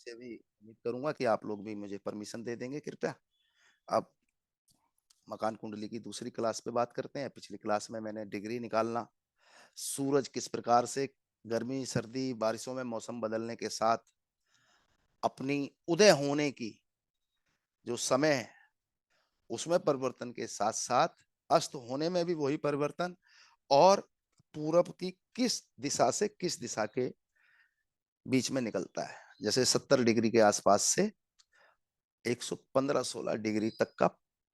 से भी उम्मीद करूंगा कि आप लोग भी मुझे परमिशन दे देंगे कृपया। अब मकान कुंडली की दूसरी क्लास पे बात करते हैं। पिछली क्लास में मैंने डिग्री निकालना, सूरज किस प्रकार से गर्मी सर्दी बारिशों में मौसम बदलने के साथ अपनी उदय होने की जो समय है उसमें परिवर्तन के साथ साथ अस्त होने में भी वही परिवर्तन, और पूरब की किस दिशा से किस दिशा के बीच में निकलता है। जैसे 70 डिग्री के आसपास से 115-16 डिग्री तक का,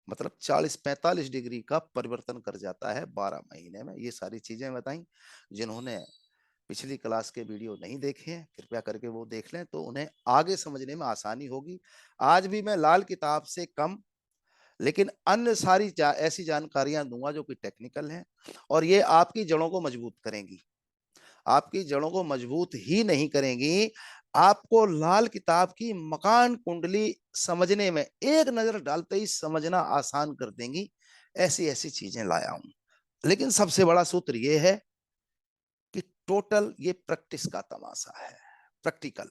मतलब 40-45 डिग्री का परिवर्तन कर जाता है 12 महीने में। ये सारी चीजें बताई। जिन्होंने पिछली क्लास के वीडियो नहीं देखे हैं कृपया करके वो देख लें, तो उन्हें आगे समझने में आसानी होगी। आज भी मैं लाल किताब से कम लेकिन अन्य सारी ऐसी जानकारियां दूंगा जो कि टेक्निकल हैं, और ये आपकी जड़ों को मजबूत करेंगी। आपकी जड़ों को मजबूत ही नहीं करेंगी, आपको लाल किताब की मकान कुंडली समझने में एक नजर डालते ही समझना आसान कर देंगी। ऐसी ऐसी चीजें लाया हूं। लेकिन सबसे बड़ा सूत्र यह है कि टोटल ये प्रैक्टिस का तमाशा है, प्रैक्टिकल।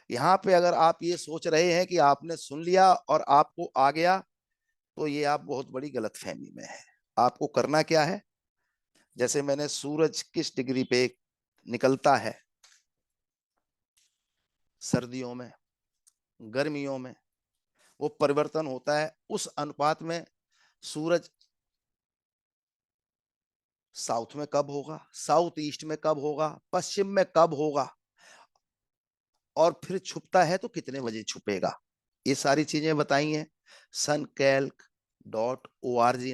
यहां पे अगर आप ये सोच रहे हैं कि आपने सुन लिया और आपको आ गया, तो ये आप बहुत बड़ी गलतफहमी में है। आपको करना क्या है, जैसे मैंने सूरज किस डिग्री पे निकलता है सर्दियों में गर्मियों में, वो परिवर्तन होता है उस अनुपात में। सूरज साउथ में कब होगा, साउथ ईस्ट में कब होगा, पश्चिम में कब होगा, और फिर छुपता है तो कितने बजे छुपेगा, ये सारी चीजें बताई हैं suncalc.org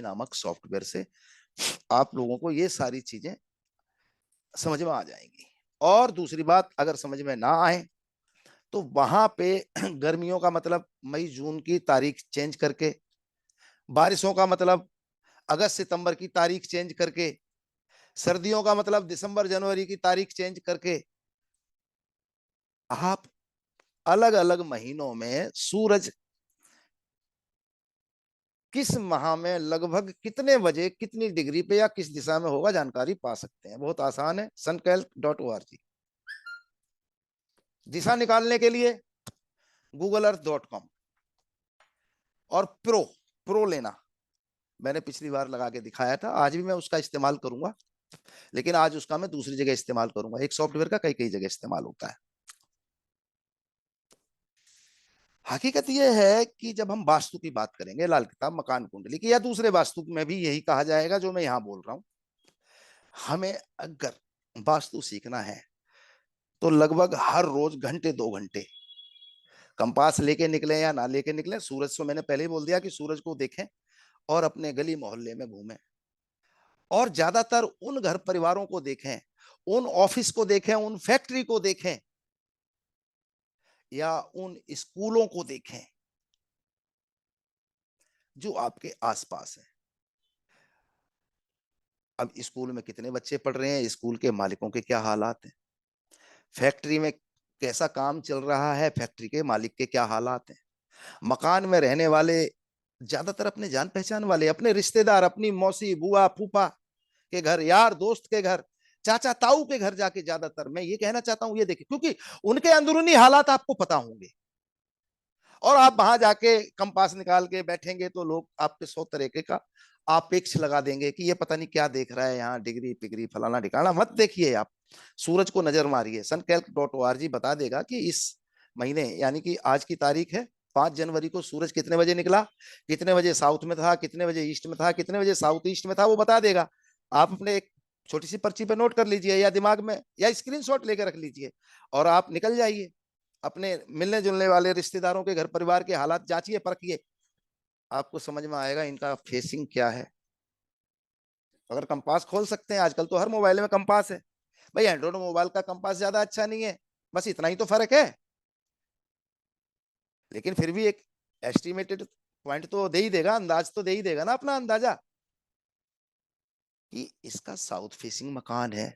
नामक सॉफ्टवेयर से। आप लोगों को ये सारी चीजें समझ में आ जाएंगी। और दूसरी बात, अगर समझ में ना आए तो वहां पे गर्मियों का मतलब मई जून की तारीख चेंज करके, बारिशों का मतलब अगस्त सितंबर की तारीख चेंज करके, सर्दियों का मतलब दिसंबर जनवरी की तारीख चेंज करके, आप अलग अलग महीनों में सूरज किस माह में लगभग कितने बजे कितनी डिग्री पे या किस दिशा में होगा जानकारी पा सकते हैं। बहुत आसान है, suncalc.org। दिशा निकालने के लिए google-earth.com, और प्रो लेना मैंने पिछली बार लगा के दिखाया था, आज भी मैं उसका इस्तेमाल करूंगा, लेकिन आज उसका मैं दूसरी जगह इस्तेमाल करूंगा। एक सॉफ्टवेयर का कई कई जगह इस्तेमाल होता है। हकीकत यह है कि जब हम वास्तु की बात करेंगे, लाल किताब मकान कुंडली की, या दूसरे वास्तु में भी यही कहा जाएगा जो मैं यहां बोल रहा हूं, हमें अगर वास्तु सीखना है तो लगभग हर रोज घंटे 2 घंटे कंपास लेके निकले या ना लेके निकले, सूरज को मैंने पहले ही बोल दिया कि सूरज को देखें और अपने गली मोहल्ले में घूमें, और ज्यादातर उन घर परिवारों को देखें, उन ऑफिस को देखें, उन फैक्ट्री को देखें, या उन स्कूलों को देखें जो आपके आसपास है। अब स्कूल में कितने बच्चे पढ़ रहे हैं, स्कूल के मालिकों के क्या हालात हैं, फैक्ट्री में कैसा काम चल रहा है, फैक्ट्री के मालिक के क्या हालात हैं, मकान में रहने वाले ज्यादातर अपने जान पहचान वाले, अपने रिश्तेदार, अपनी मौसी बुआ फूफा के घर, यार दोस्त के घर, चाचा ताऊ के घर जाके ज्यादातर मैं ये कहना चाहता हूं ये देखिए, क्योंकि उनके अंदरूनी हालात आपको पता होंगे। और आप वहां जाके कंपास निकाल के बैठेंगे तो लोग आपके 100 तरीके का आपेक्ष लगा देंगे कि ये पता नहीं क्या देख रहा है यहाँ, डिग्री पिग्री फलाना ठिकाना। मत देखिए, आप सूरज को नजर मारिए। suncalc.org बता देगा कि इस महीने यानी कि आज की तारीख है 5 जनवरी को सूरज कितने बजे निकला, कितने बजे साउथ में था, कितने बजे ईस्ट में था, कितने बजे साउथ ईस्ट में था, वो बता देगा। आप अपने एक छोटी सी पर्ची पे नोट कर लीजिए, या दिमाग में या स्क्रीनशॉट लेकर रख लीजिए, और आप निकल जाइए अपने मिलने जुलने वाले रिश्तेदारों के घर परिवार के हालात जांचिए परखिए, आपको समझ में आएगा इनका फेसिंग क्या है। अगर कंपास खोल सकते हैं, आजकल तो हर मोबाइल में कंपास है भाई, एंड्रॉइड मोबाइल का कंपास ज्यादा अच्छा नहीं है, बस इतना ही तो फर्क है। लेकिन फिर भी एक एस्टिमेटेड पॉइंट तो दे ही देगा, अंदाज तो दे ही देगा ना, अपना अंदाजा कि इसका साउथ फेसिंग मकान है,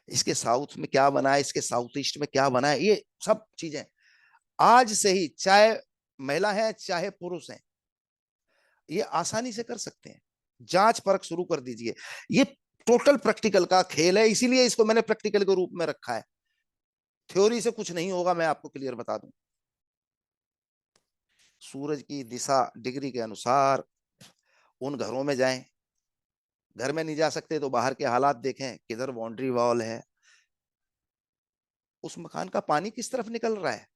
इसके साउथ में क्या बना है, इसके साउथ ईस्ट में क्या बना है। ये सब चीजें आज से ही, चाहे महिला है चाहे पुरुष है, ये आसानी से कर सकते हैं। जांच परख शुरू कर दीजिए। ये टोटल प्रैक्टिकल का खेल है, इसीलिए इसको मैंने प्रैक्टिकल के रूप में रखा है। थ्योरी से कुछ नहीं होगा, मैं आपको क्लियर बता दूं। सूरज की दिशा डिग्री के अनुसार उन घरों में जाएं, घर में नहीं जा सकते तो बाहर के हालात देखें, किधर बाउंड्री वॉल है, उस मकान का पानी किस तरफ निकल रहा है,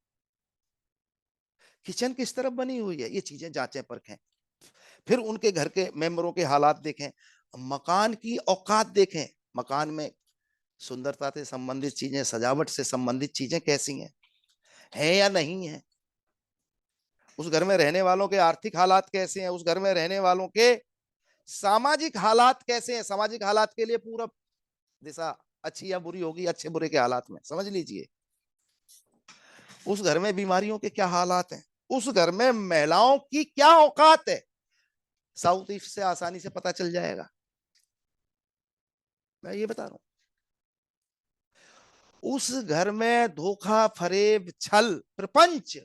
किचन किस तरफ बनी हुई है, ये चीजें जांचें परखें। फिर उनके घर के मेंबरों के हालात देखें, मकान की औकात देखें, मकान में सुंदरता से संबंधित चीजें, सजावट से संबंधित चीजें कैसी हैं या नहीं है, उस घर में रहने वालों के आर्थिक हालात कैसे हैं, उस घर में रहने वालों के सामाजिक हालात कैसे हैं। सामाजिक हालात के लिए पूरा दिशा अच्छी या बुरी होगी, अच्छे बुरे के हालात में समझ लीजिए। उस घर में बीमारियों के क्या हालात हैं, उस घर में महिलाओं की क्या औकात है, साउथ ईस्ट से आसानी से पता चल जाएगा। मैं ये बता रहा हूं, उस घर में धोखा फरेब छल प्रपंच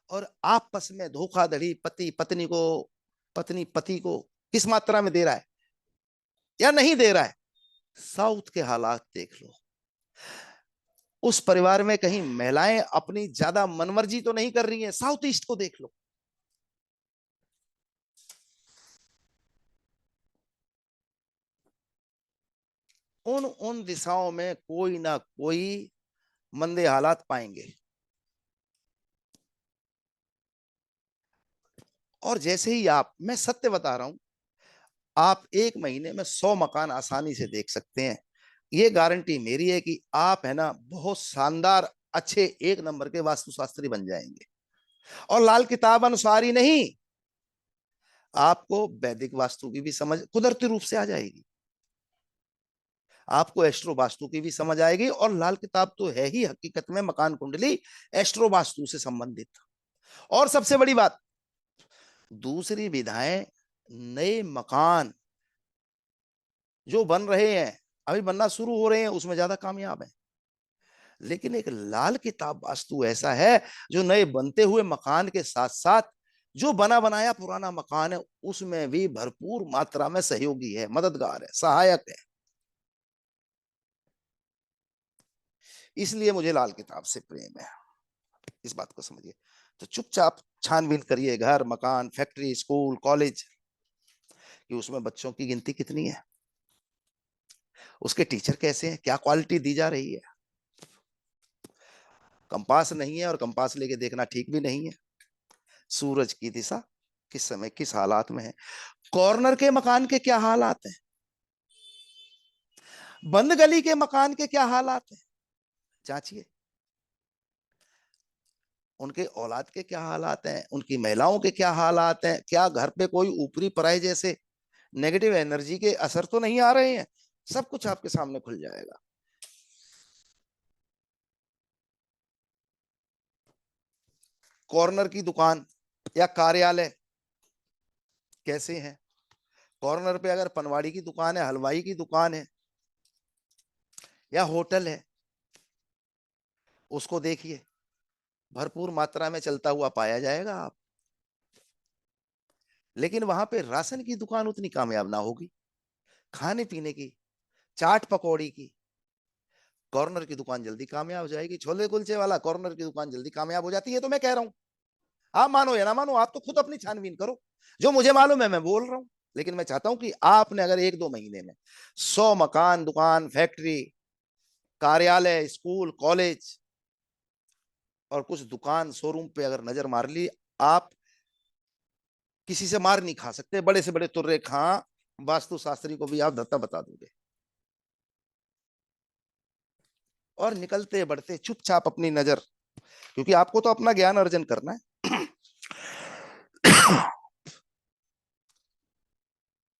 और आपस में धोखाधड़ी, पति पत्नी को, पत्नी पति को किस मात्रा में दे रहा है या नहीं दे रहा है, साउथ के हालात देख लो। उस परिवार में कहीं महिलाएं अपनी ज्यादा मनमर्जी तो नहीं कर रही हैं, साउथ ईस्ट को देख लो। उन उन दिशाओं में कोई ना कोई मंदे हालात पाएंगे। और जैसे ही आप, मैं सत्य बता रहा हूं, आप एक महीने में 100 मकान आसानी से देख सकते हैं। ये गारंटी मेरी है कि आप है ना बहुत शानदार अच्छे एक नंबर के वास्तुशास्त्री बन जाएंगे। और लाल किताब अनुसार ही नहीं, आपको वैदिक वास्तु की भी समझ कुदरती रूप से आ जाएगी, आपको एस्ट्रो वास्तु की भी समझ आएगी। और लाल किताब तो है ही हकीकत में मकान कुंडली एस्ट्रो वास्तु से संबंधित। और सबसे बड़ी बात, दूसरी विधाएं, नए मकान जो बन रहे हैं, अभी बनना शुरू हो रहे हैं, उसमें ज्यादा कामयाब है। लेकिन एक लाल किताब वास्तु ऐसा है जो नए बनते हुए मकान के साथ साथ जो बना बनाया पुराना मकान है उसमें भी भरपूर मात्रा में सहयोगी है, मददगार है, सहायक है। इसलिए मुझे लाल किताब से प्रेम है, इस बात को समझिए। तो चुपचाप छानबीन करिए घर, मकान, फैक्ट्री, स्कूल, कॉलेज, कि उसमें बच्चों की गिनती कितनी है, उसके टीचर कैसे हैं, क्या क्वालिटी दी जा रही है। कंपास नहीं है और कंपास लेके देखना ठीक भी नहीं है। सूरज की दिशा किस समय किस हालात में है, कॉर्नर के मकान के क्या हालात हैं, बंद गली के मकान के क्या हालात हैं, जांचिए। उनके औलाद के क्या हालात हैं, उनकी महिलाओं के क्या हालात हैं, क्या घर पे कोई ऊपरी पराये जैसे नेगेटिव एनर्जी के असर तो नहीं आ रहे हैं। सब कुछ आपके सामने खुल जाएगा। कॉर्नर की दुकान या कार्यालय कैसे हैं, कॉर्नर पे अगर पनवाड़ी की दुकान है, हलवाई की दुकान है या होटल है, उसको देखिए, भरपूर मात्रा में चलता हुआ पाया जाएगा आप। लेकिन वहां पे राशन की दुकान उतनी कामयाब ना होगी, खाने पीने की, चाट पकौड़ी की कॉर्नर की दुकान जल्दी कामयाब हो जाएगी, छोले कुलचे वाला कॉर्नर की दुकान जल्दी कामयाब हो जाती है। तो मैं कह रहा हूं, आप मानो या ना मानो, आप तो खुद अपनी छानबीन करो। जो मुझे मालूम है मैं बोल रहा हूं, लेकिन मैं चाहता हूं कि आपने अगर 1-2 महीने में 100 मकान, दुकान, फैक्ट्री, कार्यालय, स्कूल, कॉलेज और कुछ दुकान, शोरूम पे अगर नजर मार ली, आप किसी से मार नहीं खा सकते, बड़े से बड़े तुर्रे खां वास्तु शास्त्री को भी आप धत्ता बता दोगे। और निकलते बढ़ते चुपचाप अपनी नजर, क्योंकि आपको तो अपना ज्ञान अर्जन करना है।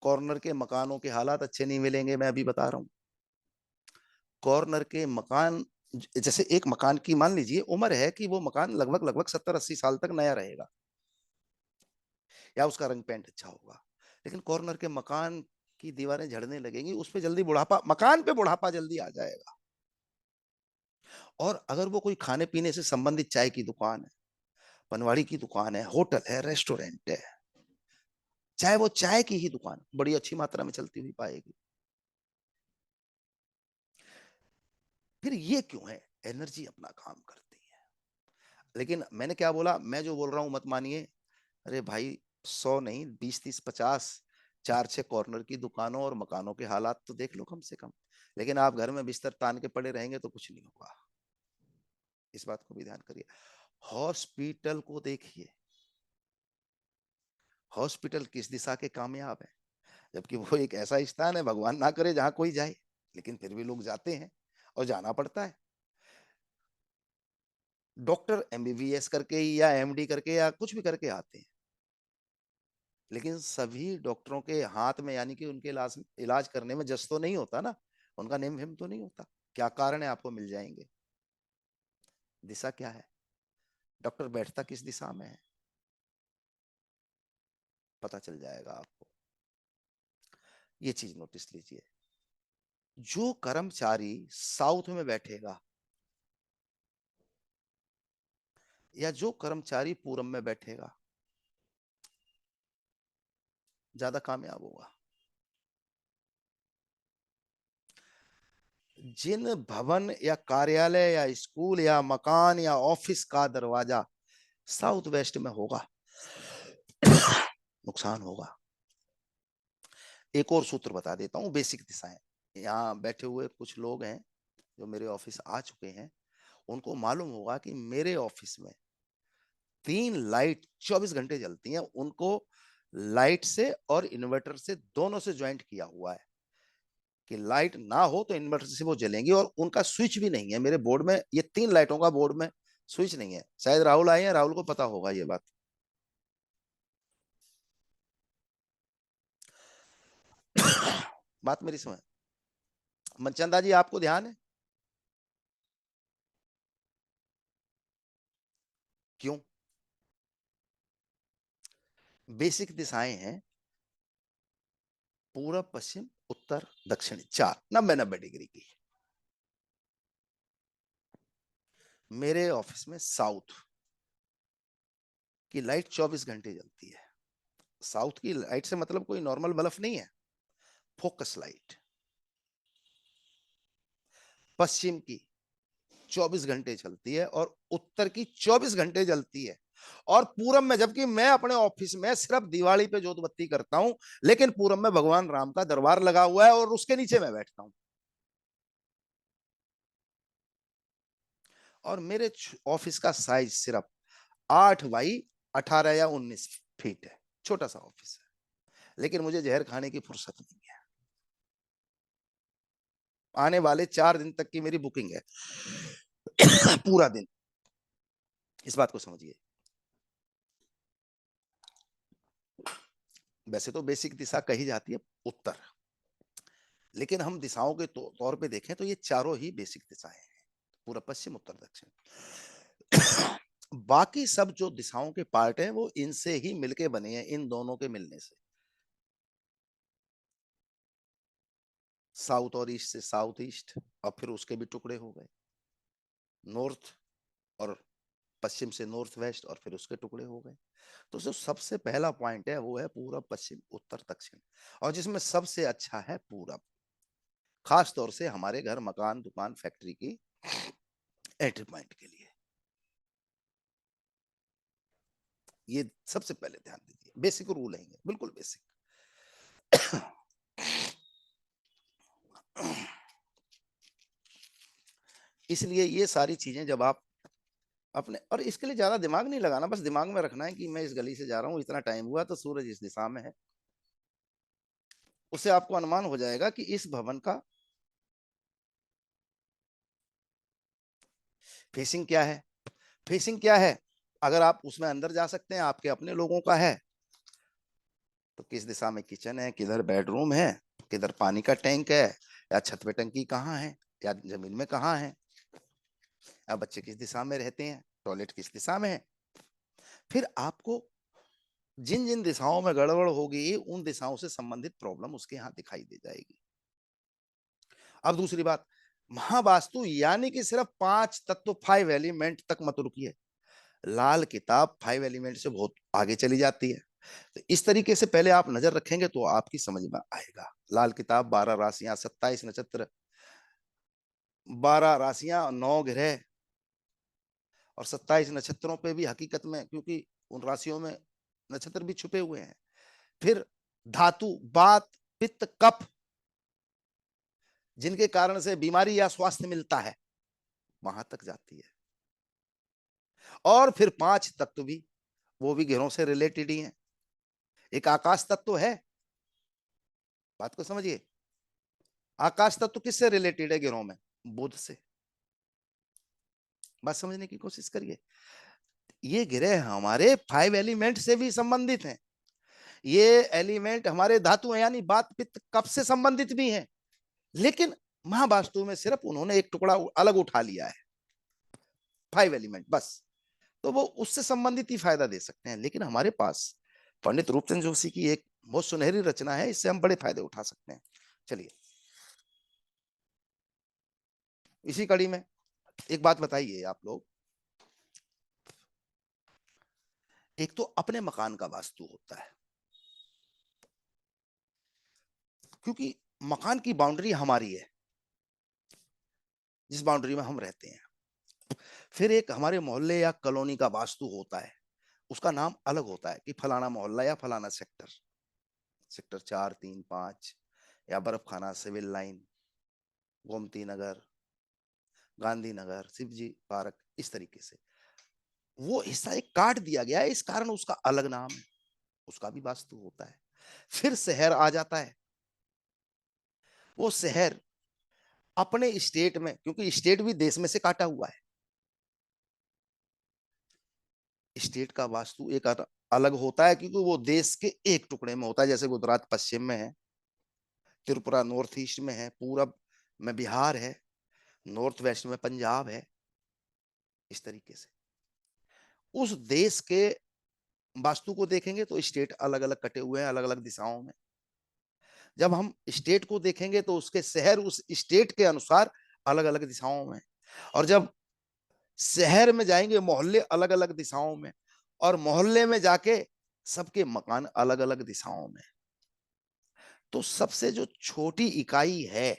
कॉर्नर के मकानों के हालात अच्छे नहीं मिलेंगे, मैं अभी बता रहा हूं। कॉर्नर के मकान, जैसे एक मकान की मान लीजिए उम्र है कि वो मकान लगभग लगभग 70-80 साल तक नया रहेगा या उसका रंग पेंट अच्छा होगा, लेकिन कॉर्नर के मकान की दीवारें झड़ने लगेंगी, उस पे जल्दी बुढ़ापा, मकान पे बुढ़ापा जल्दी आ जाएगा। और अगर वो कोई खाने पीने से संबंधित, चाय की दुकान है, पनवाड़ी की दुकान है, होटल है, रेस्टोरेंट है, चाहे वो चाय की ही दुकान बड़ी अच्छी मात्रा में चलती हुई पाएगी। फिर ये क्यों है? एनर्जी अपना काम करती है। लेकिन मैंने क्या बोला, मैं जो बोल रहा हूं मत मानिए। अरे भाई, 100 नहीं, 20, 30, 50, 4, 6 कॉर्नर की दुकानों और मकानों के हालात तो देख लो कम से कम। लेकिन आप घर में बिस्तर तान के पड़े रहेंगे तो कुछ नहीं होगा। इस बात को भी ध्यान करिए। हॉस्पिटल को देखिए, हॉस्पिटल किस दिशा के कामयाब है? जबकि वो एक ऐसा स्थान है, भगवान ना करे जहां कोई जाए, लेकिन फिर भी लोग जाते हैं और जाना पड़ता है। डॉक्टर एमबीबीएस करके या एमडी करके या कुछ भी करके आते हैं, लेकिन सभी डॉक्टरों के हाथ में, यानी कि उनके इलाज इलाज करने में जस तो नहीं होता ना, उनका नेम वेम तो नहीं होता। क्या कारण है आपको मिल जाएंगे। दिशा क्या है? डॉक्टर बैठता किस दिशा में है, पता चल जाएगा आपको। ये चीज नोटिस लीजिए। जो कर्मचारी साउथ में बैठेगा या जो कर्मचारी पूरब में बैठेगा, ज्यादा कामयाब होगा। जिन भवन या कार्यालय या स्कूल या मकान या ऑफिस का दरवाजा साउथ वेस्ट में होगा, नुकसान होगा। एक और सूत्र बता देता हूं, बेसिक दिशाएं। यहाँ बैठे हुए कुछ लोग हैं जो मेरे ऑफिस आ चुके हैं, उनको मालूम होगा कि मेरे ऑफिस में 3 लाइट 24 घंटे जलती हैं। उनको लाइट से और इन्वर्टर से, दोनों से ज्वाइंट किया हुआ है कि लाइट ना हो तो इन्वर्टर से वो जलेंगी। और उनका स्विच भी नहीं है मेरे बोर्ड में, ये 3 लाइटों का बोर्ड में स्विच नहीं है। शायद राहुल आए हैं, राहुल को पता होगा ये बात। बात मेरी समझ। मनचंदा जी, आपको ध्यान है? क्यों? बेसिक दिशाएं हैं पूरब, पश्चिम, उत्तर, दक्षिण, 4 90-90 डिग्री की। मेरे ऑफिस में साउथ की लाइट 24 घंटे जलती है। साउथ की लाइट से मतलब कोई नॉर्मल बल्ब नहीं है, फोकस लाइट। पश्चिम की 24 घंटे चलती है और उत्तर की 24 घंटे जलती है। और पूरब में, जबकि मैं अपने ऑफिस में सिर्फ दिवाली पे जोत बत्ती करता हूं, लेकिन पूरब में भगवान राम का दरबार लगा हुआ है और उसके नीचे मैं बैठता हूं। और मेरे ऑफिस का साइज सिर्फ 8 बाई 18 या 19 फीट है, छोटा सा ऑफिस है। लेकिन मुझे जहर खाने की फुर्सत नहीं है। आने वाले 4 दिन तक की मेरी बुकिंग है, पूरा दिन। इस बात को समझिए। वैसे तो बेसिक दिशा कही जाती है उत्तर, लेकिन हम दिशाओं के तौर पे देखें तो ये चारों ही बेसिक दिशाएं हैं, पूरा, पश्चिम, उत्तर, दक्षिण। बाकी सब जो दिशाओं के पार्ट हैं वो इनसे ही मिलके बने हैं, इन दोनों के मिलने से। साउथ और ईस्ट से साउथ ईस्ट, और फिर उसके भी टुकड़े हो गए। नॉर्थ और पश्चिम से नॉर्थ वेस्ट, और फिर उसके टुकड़े हो गए। तो जो सबसे पहला पॉइंट है वो है पूरब, पश्चिम, उत्तर, दक्षिण। और जिसमें सबसे अच्छा है पूरब, खास तौर से हमारे घर, मकान, दुकान, फैक्ट्री की एंट्री पॉइंट के लिए। ये सबसे पहले ध्यान दीजिए, बेसिक रूल है, बिल्कुल बेसिक। इसलिए ये सारी चीजें जब आप अपने, और इसके लिए ज्यादा दिमाग नहीं लगाना, बस दिमाग में रखना है कि मैं इस गली से जा रहा हूं, इतना टाइम हुआ तो सूरज इस दिशा में है। उससे आपको अनुमान हो जाएगा कि इस भवन का फेसिंग क्या है। फेसिंग क्या है? अगर आप उसमें अंदर जा सकते हैं, आपके अपने लोगों का है, तो किस दिशा में किचन है, किधर बेडरूम है, किधर पानी का टैंक है, या छत पे टंकी कहाँ है, या जमीन में कहाँ है, या बच्चे किस दिशा में रहते हैं, टॉयलेट किस दिशा में है। फिर आपको जिन जिन दिशाओं में गड़बड़ होगी, उन दिशाओं से संबंधित प्रॉब्लम उसके यहाँ दिखाई दे जाएगी। अब दूसरी बात, महावास्तु यानी कि सिर्फ 5 तत्व, 5 एलिमेंट तक मत रुकिए। लाल किताब 5 एलिमेंट से बहुत आगे चली जाती है। तो इस तरीके से पहले आप नजर रखेंगे तो आपकी समझ में आएगा। लाल किताब 12 राशियां, 27 नक्षत्र, 12 राशियां, 9 ग्रह और 27 नक्षत्रों पे भी हकीकत में, क्योंकि उन राशियों में नक्षत्र भी छुपे हुए हैं। फिर धातु, वात, पित्त, कफ, जिनके कारण से बीमारी या स्वास्थ्य मिलता है, वहां तक जाती है। और फिर 5 तत्व भी, वो भी ग्रहों से रिलेटेड ही हैं। एक आकाश तत्व है, बात को समझिए। आकाश तत्व किससे रिलेटेड है ग्रहों में? बुध से। बात समझने की कोशिश करिए। ये ग्रह हमारे 5 एलिमेंट से भी संबंधित हैं। ये एलिमेंट हमारे धातु हैं, यानी वात, पित्त, कफ से संबंधित भी हैं। लेकिन महावास्तु में सिर्फ उन्होंने एक टुकड़ा अलग उठा लिया है, 5 एलिमेंट बस। तो वो उससे संबंधित ही फायदा दे सकते हैं। लेकिन हमारे पास पंडित रूपचंद जोशी की एक बहुत सुनहरी रचना है, इससे हम बड़े फायदे उठा सकते हैं। चलिए, इसी कड़ी में एक बात बताइए आप लोग। एक तो अपने मकान का वास्तु होता है, क्योंकि मकान की बाउंड्री हमारी है, जिस बाउंड्री में हम रहते हैं। फिर एक हमारे मोहल्ले या कॉलोनी का वास्तु होता है, उसका नाम अलग होता है कि फलाना मोहल्ला या फलाना सेक्टर, सेक्टर 4, 3, 5, या बर्फ खाना, civil line, Gomti Nagar, Gandhinagar, Shivji park, इस तरीके से वो हिस्सा एक काट दिया गया है, इस कारण उसका अलग नाम है, उसका भी वास्तु होता है। फिर शहर आ जाता है। वो शहर अपने स्टेट में, क्योंकि स्टेट भी देश में से काटा हुआ है, स्टेट का वास्तु एक अलग होता है, क्योंकि वो देश के एक टुकड़े में होता है। जैसे गुजरात पश्चिम में है, त्रिपुरा नॉर्थ ईस्ट में है, पूरब में बिहार है, नॉर्थ वेस्ट में पंजाब है। इस तरीके से उस देश के वास्तु को देखेंगे तो स्टेट अलग अलग कटे हुए हैं, अलग अलग दिशाओं में। जब हम स्टेट को देखेंगे तो उसके शहर उस स्टेट के अनुसार अलग अलग दिशाओं में। और जब शहर में जाएंगे, मोहल्ले अलग अलग दिशाओं में, और मोहल्ले में जाके सबके मकान अलग अलग दिशाओं में। तो सबसे जो छोटी इकाई है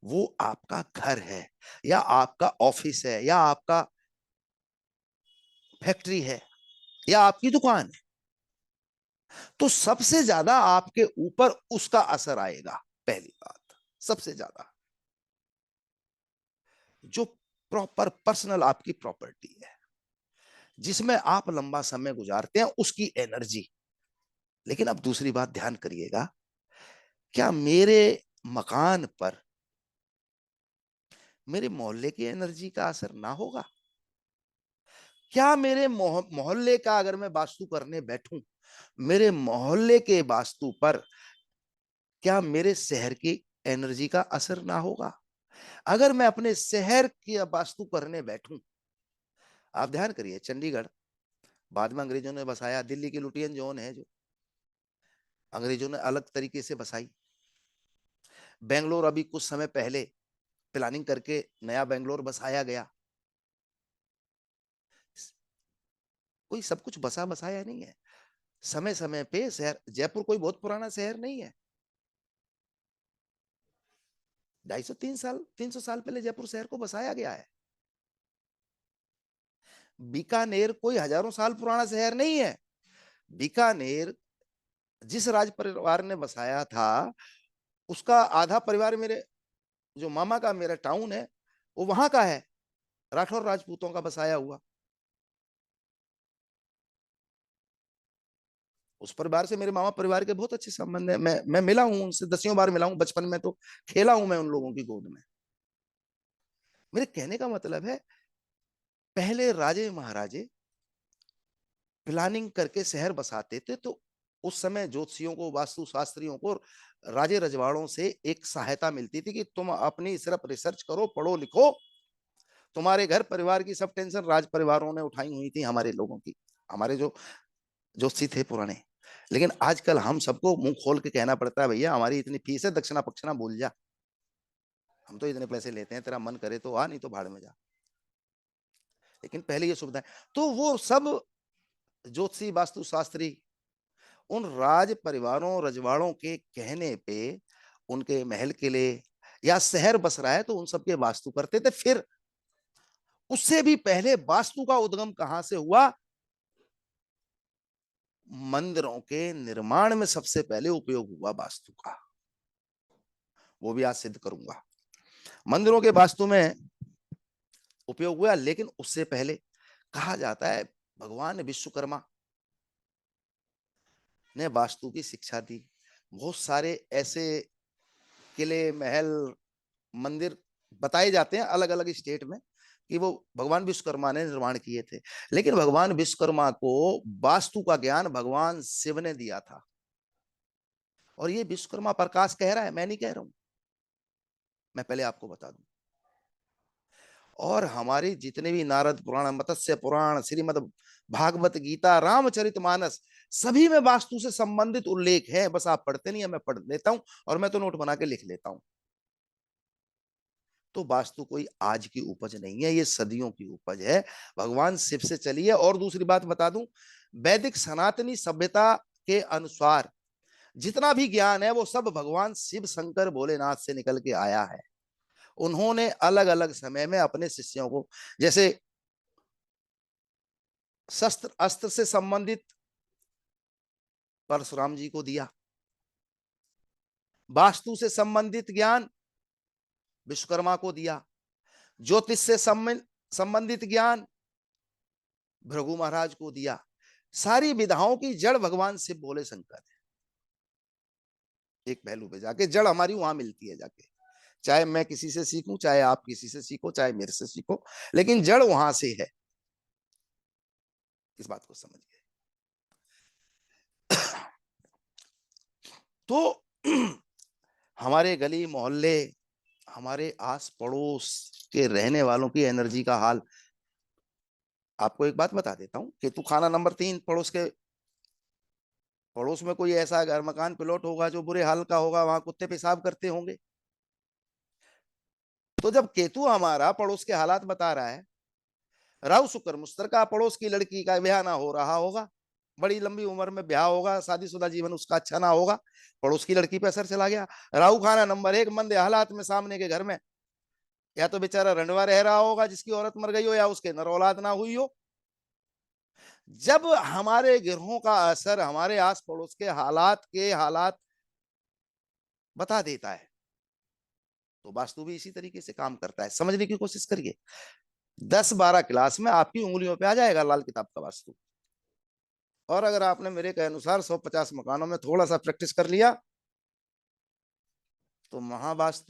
वो आपका घर है, या आपका ऑफिस है, या आपका फैक्ट्री है, या आपकी दुकान है। तो सबसे ज्यादा आपके ऊपर उसका असर आएगा। पहली बात, सबसे ज्यादा जो प्रॉपर पर्सनल आपकी प्रॉपर्टी है, जिसमें आप लंबा समय गुजारते हैं, उसकी एनर्जी। लेकिन अब दूसरी बात ध्यान करिएगा, क्या मेरे मकान पर मेरे मोहल्ले की एनर्जी का असर ना होगा? क्या मेरे मोहल्ले का, अगर मैं वास्तु करने बैठूं, मेरे मोहल्ले के वास्तु पर क्या मेरे शहर की एनर्जी का असर ना होगा? अगर मैं अपने शहर की वास्तु करने बैठूं, आप ध्यान करिए, चंडीगढ़ बाद में अंग्रेजों ने बसाया, दिल्ली की लुटियन जोन है जो अंग्रेजों ने अलग तरीके से बसाई। बेंगलोर अभी कुछ समय पहले प्लानिंग करके नया बेंगलोर बसाया गया। कोई सब कुछ बसा बसाया नहीं है। समय समय पे शहर, जयपुर कोई बहुत पुराना शहर नहीं है। 250 3 साल 300 साल पहले जयपुर शहर को बसाया गया है। बीकानेर कोई हजारों साल पुराना शहर नहीं है। बीकानेर जिस राज परिवार ने बसाया था, उसका आधा परिवार, मेरे जो मामा का मेरा टाउन है, वो वहां का है, राठौर राजपूतों का बसाया हुआ। उस परिवार से मेरे मामा परिवार के बहुत अच्छे संबंध है। मैं मिला हूं उनसे, दसियों बार मिला हूं, बचपन में तो खेला हूं मैं उन लोगों की गोद में। मेरे कहने का मतलब है, पहले राजे महाराजे प्लानिंग करके शहर बसाते थे, तो उस समय ज्योतिषियों को, वास्तु शास्त्रियों को, राजे रजवाड़ों से एक सहायता मिलती थी कि तुम अपनी सिर्फ रिसर्च करो, पढ़ो लिखो। तुम्हारे घर परिवार की सब टेंशन राज परिवारों ने उठाई हुई थी हमारे लोगों की, हमारे जो ज्योतिषी थे पुराने। लेकिन आजकल हम सबको मुंह खोल के कहना पड़ता है, भैया हमारी इतनी फीस है, दक्षिणा पक्षिणा भूल जा, हम तो इतने पैसे लेते हैं, तेरा मन करे तो आ, नहीं तो भाड़ में जा। लेकिन पहले ये सुविधा है। तो वो सब ज्योतिषी वास्तु शास्त्री उन राज परिवारों, रजवाड़ों के कहने पे उनके महल किले या शहर बस रहा है तो उन सबके वास्तु करते थे। फिर उससे भी पहले वास्तु का उद्गम कहां से हुआ? मंदिरों के निर्माण में सबसे पहले उपयोग हुआ वास्तु का, वो भी आज सिद्ध करूंगा। मंदिरों के वास्तु में उपयोग हुआ, लेकिन उससे पहले कहा जाता है भगवान विश्वकर्मा ने वास्तु की शिक्षा दी। बहुत सारे ऐसे किले, महल, मंदिर बताए जाते हैं अलग अलग स्टेट में कि वो भगवान विश्वकर्मा ने निर्माण किए थे। लेकिन भगवान विश्वकर्मा को वास्तु का ज्ञान भगवान शिव ने दिया था। और ये विश्वकर्मा प्रकाश कह रहा है, मैं नहीं कह रहा हूं, मैं पहले आपको बता दूं। और हमारे जितने भी नारद पुराण, मत्स्य पुराण, श्रीमद् भागवत गीता, रामचरितमानस, सभी में वास्तु से संबंधित उल्लेख है। बस आप पढ़ते नहीं है, मैं पढ़ लेता हूं और मैं तो नोट बना के लिख लेता हूं। तो वास्तु कोई आज की उपज नहीं है, ये सदियों की उपज है, भगवान शिव से चली है। और दूसरी बात बता दूं, वैदिक सनातनी सभ्यता के अनुसार जितना भी ज्ञान है वो सब भगवान शिव शंकर भोलेनाथ से निकल के आया है। उन्होंने अलग अलग समय में अपने शिष्यों को, जैसे शस्त्र अस्त्र से संबंधित परशुराम जी को दिया, वास्तु से संबंधित ज्ञान विश्वकर्मा को दिया, ज्योतिष से संबंधित ज्ञान भृगु महाराज को दिया। सारी विधाओं की जड़ भगवान शिव भोले शंकर है। एक पहलू पे जाके जड़ हमारी वहां मिलती है जाके, चाहे मैं किसी से सीखूं, चाहे आप किसी से सीखो, चाहे मेरे से सीखो, लेकिन जड़ वहां से है। इस बात को समझिए। तो हमारे गली मोहल्ले, हमारे आस पड़ोस के रहने वालों की एनर्जी का हाल आपको एक बात बता देता हूं। केतु खाना नंबर 3, पड़ोस में कोई ऐसा घर मकान प्लॉट होगा जो बुरे हाल का होगा, वहां कुत्ते पेशाब करते होंगे। तो जब केतु हमारा पड़ोस के हालात बता रहा है, राहु शुक्र मुश्तर का पड़ोस की लड़की का ब्याह ना हो रहा होगा, बड़ी लंबी उम्र में ब्याह होगा, शादीशुदा जीवन उसका अच्छा ना होगा, पड़ोस की लड़की पे असर चला गया। राहु खाना नंबर 1, मंदे हालात में सामने के घर में या तो बेचारा रंडवा रह रहा होगा जिसकी औरत मर गई हो, या उसके नर औलाद ना हुई हो। जब हमारे गिरहों का असर हमारे आस पड़ोस के हालात बता देता है, तो वास्तु भी इसी तरीके से काम करता है। समझने की कोशिश करिए, 10-12 क्लास में आपकी उंगलियों पे आ जाएगा लाल किताब का वास्तु। और अगर आपने मेरे के अनुसार 150 मकानों में थोड़ा सा प्रैक्टिस कर लिया तो महावास्तु